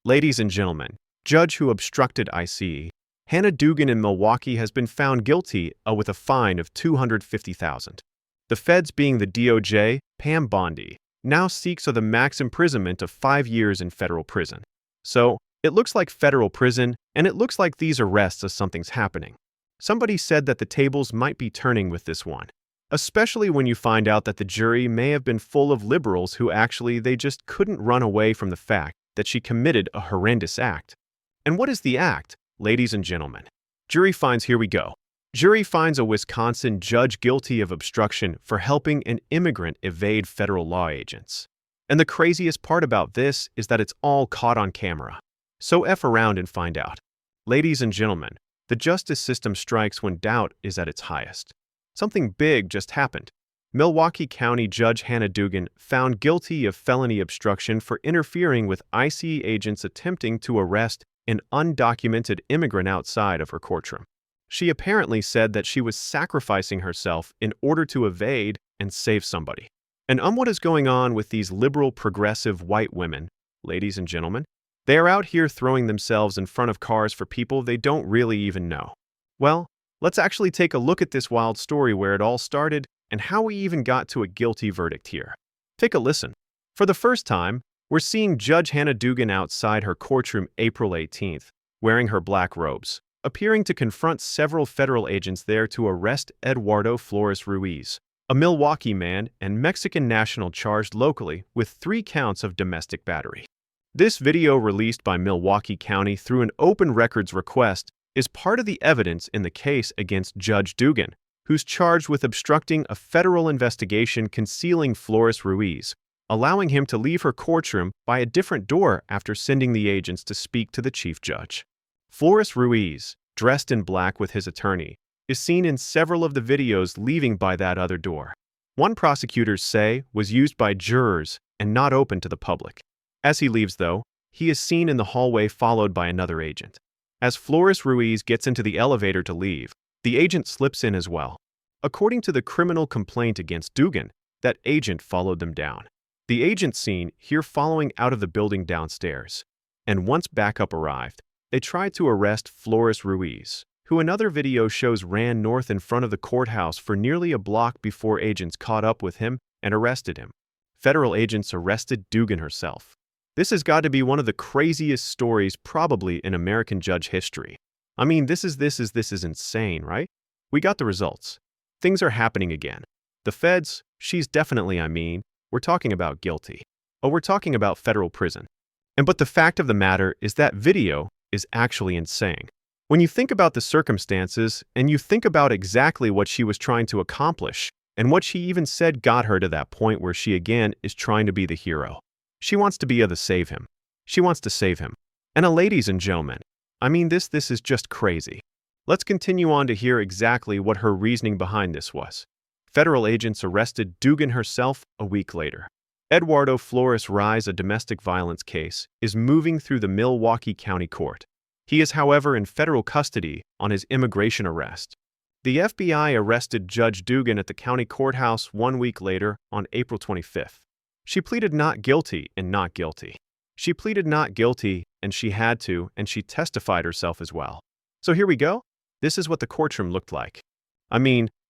Ladies and gentlemen, judge who obstructed ICE, Hannah Dugan in Milwaukee has been found guilty with a fine of $250,000. The feds, being the DOJ, Pam Bondi, now seeks the max imprisonment of 5 years in federal prison. So, it looks like federal prison, and it looks like these arrests as something's happening. Somebody said that the tables might be turning with this one, especially when you find out that the jury may have been full of liberals who actually they just couldn't run away from the fact that she committed a horrendous act. And what is the act, ladies and gentlemen? Jury finds, here we go. Jury finds a Wisconsin judge guilty of obstruction for helping an immigrant evade federal law agents. And the craziest part about this is that it's all caught on camera. So F around and find out. Ladies and gentlemen, the justice system strikes when doubt is at its highest. Something big just happened. Milwaukee County Judge Hannah Dugan found guilty of felony obstruction for interfering with ICE agents attempting to arrest an undocumented immigrant outside of her courtroom. She apparently said that she was sacrificing herself in order to evade and save somebody. And what is going on with these liberal, progressive white women, ladies and gentlemen? They are out here throwing themselves in front of cars for people they don't really even know. Well, let's actually take a look at this wild story where it all started and how we even got to a guilty verdict here. Take a listen. For the first time, we're seeing Judge Hannah Dugan outside her courtroom April 18th, wearing her black robes, appearing to confront several federal agents there to arrest Eduardo Flores Ruiz, a Milwaukee man and Mexican national charged locally with 3 counts of domestic battery. This video, released by Milwaukee County through an open records request, is part of the evidence in the case against Judge Dugan, who's charged with obstructing a federal investigation concealing Flores Ruiz, allowing him to leave her courtroom by a different door after sending the agents to speak to the chief judge. Flores Ruiz, dressed in black with his attorney, is seen in several of the videos leaving by that other door. One, prosecutors say, was used by jurors and not open to the public. As he leaves, though, he is seen in the hallway followed by another agent. As Flores Ruiz gets into the elevator to leave, the agent slips in as well. According to the criminal complaint against Dugan, that agent followed them down. The agent seen here following out of the building downstairs. And once backup arrived, they tried to arrest Flores Ruiz, who another video shows ran north in front of the courthouse for nearly a block before agents caught up with him and arrested him. Federal agents arrested Dugan herself. This has got to be one of the craziest stories probably in American judge history. I mean, this is insane, right? We got the results. Things are happening again. The feds, she's definitely, we're talking about guilty. Oh, we're talking about federal prison. But the fact of the matter is that video is actually insane. When you think about the circumstances and you think about exactly what she was trying to accomplish and what she even said got her to that point where she again is trying to be the hero. She wants to be the save him. She wants to save him. And ladies and gentlemen, this is just crazy. Let's continue on to hear exactly what her reasoning behind this was. Federal agents arrested Dugan herself a week later. Eduardo Flores Ruiz, a domestic violence case, is moving through the Milwaukee County Court. He is, however, in federal custody on his immigration arrest. The FBI arrested Judge Dugan at the county courthouse 1 week later on April 25th. She pleaded not guilty and not guilty. She pleaded not guilty, and she had to, and she testified herself as well. So here we go. This is what the courtroom looked like.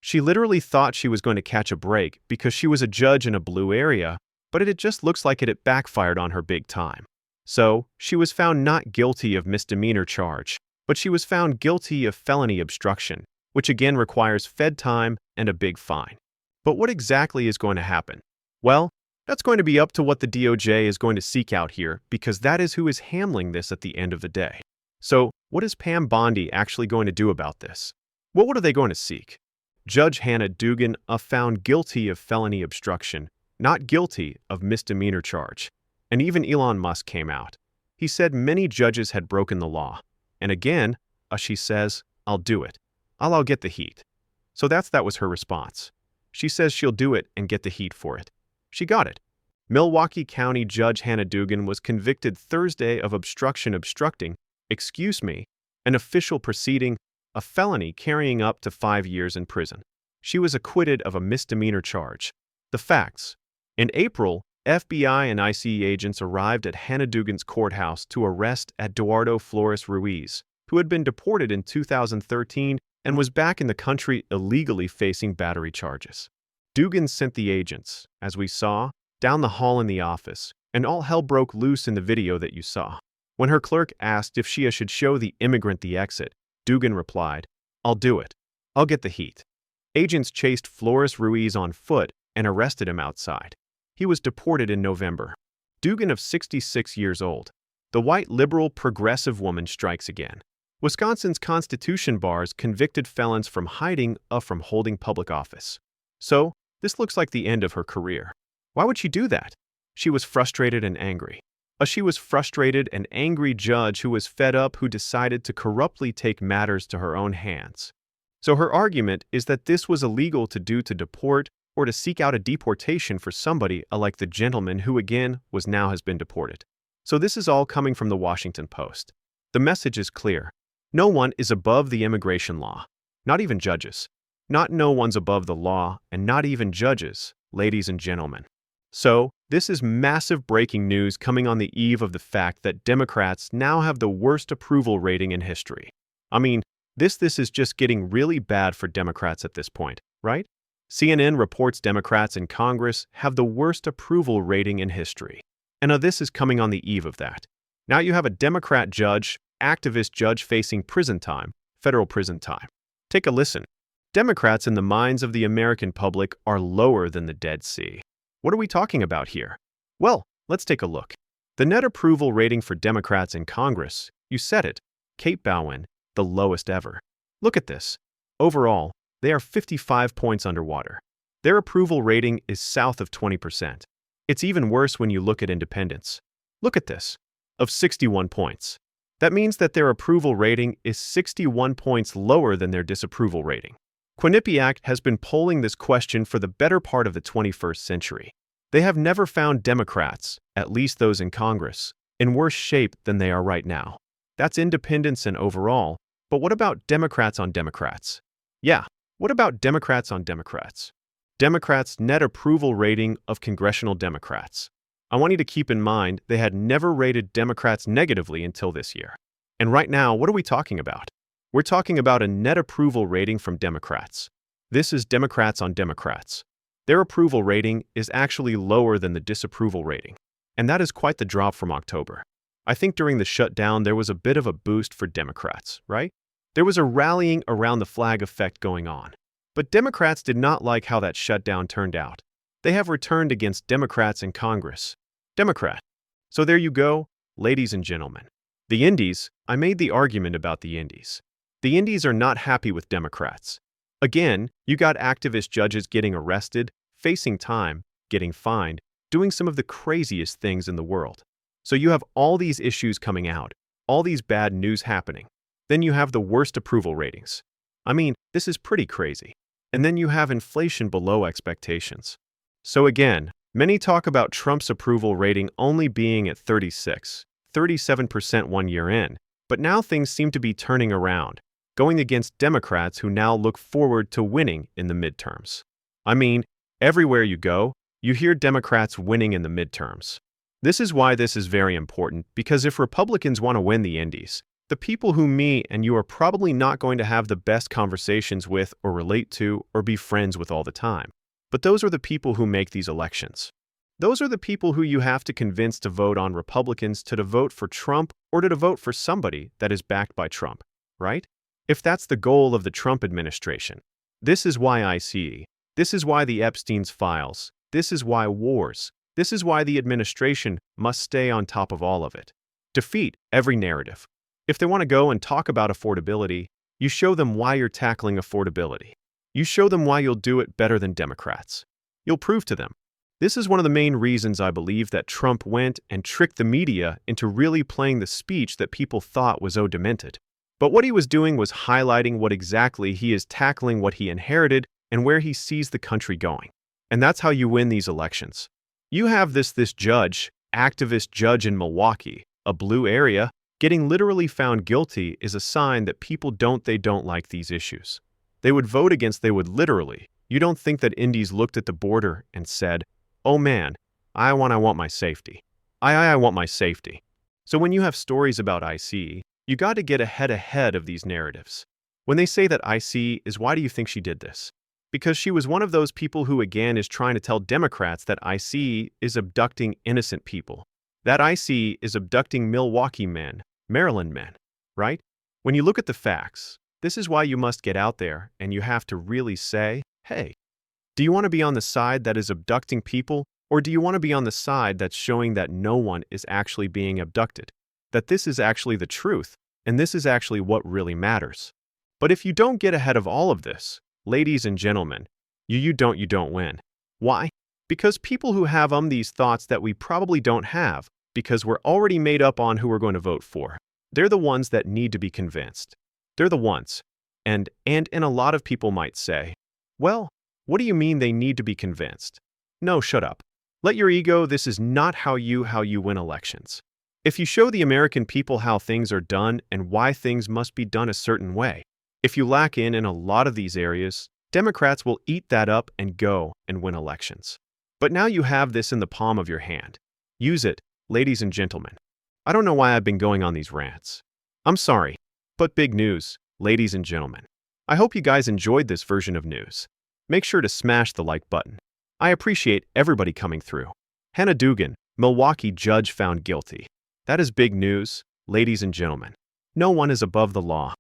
She literally thought she was going to catch a break because she was a judge in a blue area, but it just looks like it backfired on her big time. So, she was found not guilty of misdemeanor charge, but she was found guilty of felony obstruction, which again requires fed time and a big fine. But what exactly is going to happen? Well, that's going to be up to what the DOJ is going to seek out here, because that is who is handling this at the end of the day. So, what is Pam Bondi actually going to do about this? What are they going to seek? Judge Hannah Dugan found guilty of felony obstruction, not guilty of misdemeanor charge. And even Elon Musk came out. He said many judges had broken the law. And again, she says, I'll do it. I'll get the heat. So that was her response. She says she'll do it and get the heat for it. She got it. Milwaukee County Judge Hannah Dugan was convicted Thursday of obstructing, an official proceeding, a felony carrying up to 5 years in prison. She was acquitted of a misdemeanor charge. The facts. In April, FBI and ICE agents arrived at Hannah Dugan's courthouse to arrest Eduardo Flores Ruiz, who had been deported in 2013 and was back in the country illegally facing battery charges. Dugan sent the agents, as we saw, down the hall in the office, and all hell broke loose in the video that you saw. When her clerk asked if she should show the immigrant the exit, Dugan replied, "I'll do it. I'll get the heat." Agents chased Flores Ruiz on foot and arrested him outside. He was deported in November. Dugan, of 66 years old, the white liberal progressive woman, strikes again. Wisconsin's Constitution bars convicted felons from hiding or from holding public office. So, this looks like the end of her career. Why would she do that? She was frustrated and angry. She was frustrated and angry judge who was fed up, who decided to corruptly take matters to her own hands. So her argument is that this was illegal to do, to deport or to seek out a deportation for somebody like the gentleman who again has been deported. So this is all coming from the Washington Post. The message is clear. No one is above the immigration law, not even judges. No one's above the law, and not even judges, ladies and gentlemen. So, this is massive breaking news coming on the eve of the fact that Democrats now have the worst approval rating in history. I mean, this is just getting really bad for Democrats at this point, right? CNN reports Democrats in Congress have the worst approval rating in history. And now this is coming on the eve of that. Now you have a Democrat judge, activist judge facing prison time, federal prison time. Take a listen. Democrats in the minds of the American public are lower than the Dead Sea. What are we talking about here? Well, let's take a look. The net approval rating for Democrats in Congress, you said it, Kate Bowen, the lowest ever. Look at this. Overall, they are 55 points underwater. Their approval rating is south of 20%. It's even worse when you look at independents. Look at this. Of 61 points. That means that their approval rating is 61 points lower than their disapproval rating. Quinnipiac has been polling this question for the better part of the 21st century. They have never found Democrats, at least those in Congress, in worse shape than they are right now. That's independents and overall, but what about Democrats on Democrats? Yeah, what about Democrats on Democrats? Democrats' net approval rating of congressional Democrats. I want you to keep in mind they had never rated Democrats negatively until this year. And right now, what are we talking about? We're talking about a net approval rating from Democrats. This is Democrats on Democrats. Their approval rating is actually lower than the disapproval rating. And that is quite the drop from October. I think during the shutdown there was a bit of a boost for Democrats, right? There was a rallying around the flag effect going on. But Democrats did not like how that shutdown turned out. They have returned against Democrats in Congress. Democrat. So there you go, ladies and gentlemen. The Indies, I made the argument about the Indies. The Indies are not happy with Democrats. Again, you got activist judges getting arrested, facing time, getting fined, doing some of the craziest things in the world. So you have all these issues coming out, all these bad news happening. Then you have the worst approval ratings. I mean, this is pretty crazy. And then you have inflation below expectations. So again, many talk about Trump's approval rating only being at 37% 1 year in, but now things seem to be turning around, going against Democrats who now look forward to winning in the midterms. I mean, everywhere you go, you hear Democrats winning in the midterms. This is why this is very important, because if Republicans want to win the Indies, the people who me and you are probably not going to have the best conversations with or relate to or be friends with all the time. But those are the people who make these elections. Those are the people who you have to convince to vote on Republicans, to vote for Trump, or to vote for somebody that is backed by Trump, right? If that's the goal of the Trump administration. This is why ICE. This is why the Epstein's files. This is why wars. This is why the administration must stay on top of all of it. Defeat every narrative. If they want to go and talk about affordability, you show them why you're tackling affordability. You show them why you'll do it better than Democrats. You'll prove to them. This is one of the main reasons I believe that Trump went and tricked the media into really playing the speech that people thought was so demented. But what he was doing was highlighting what exactly he is tackling, what he inherited, and where he sees the country going. And that's how you win these elections. You have this judge, activist judge in Milwaukee, a blue area, getting literally found guilty is a sign that people don't like these issues. They would vote against, you don't think that Indies looked at the border and said, oh man, I want my safety. I want my safety. So when you have stories about IC, you got to get ahead of these narratives. When they say that IC is why do you think she did this? Because she was one of those people who again is trying to tell Democrats that IC is abducting innocent people. That IC is abducting Milwaukee men, Maryland men, right? When you look at the facts, this is why you must get out there and you have to really say, hey, do you want to be on the side that is abducting people, or do you want to be on the side that's showing that no one is actually being abducted? That this is actually the truth, and this is actually what really matters. But if you don't get ahead of all of this, ladies and gentlemen, you don't win. Why? Because people who have these thoughts that we probably don't have, because we're already made up on who we're going to vote for, they're the ones that need to be convinced. They're the ones. And a lot of people might say, well, what do you mean they need to be convinced? No, shut up. Let your ego, this is not how you win elections. If you show the American people how things are done and why things must be done a certain way, if you lack in a lot of these areas, Democrats will eat that up and go and win elections. But now you have this in the palm of your hand. Use it, ladies and gentlemen. I don't know why I've been going on these rants. I'm sorry, but big news, ladies and gentlemen. I hope you guys enjoyed this version of news. Make sure to smash the like button. I appreciate everybody coming through. Hannah Dugan, Milwaukee judge found guilty. That is big news, ladies and gentlemen. No one is above the law.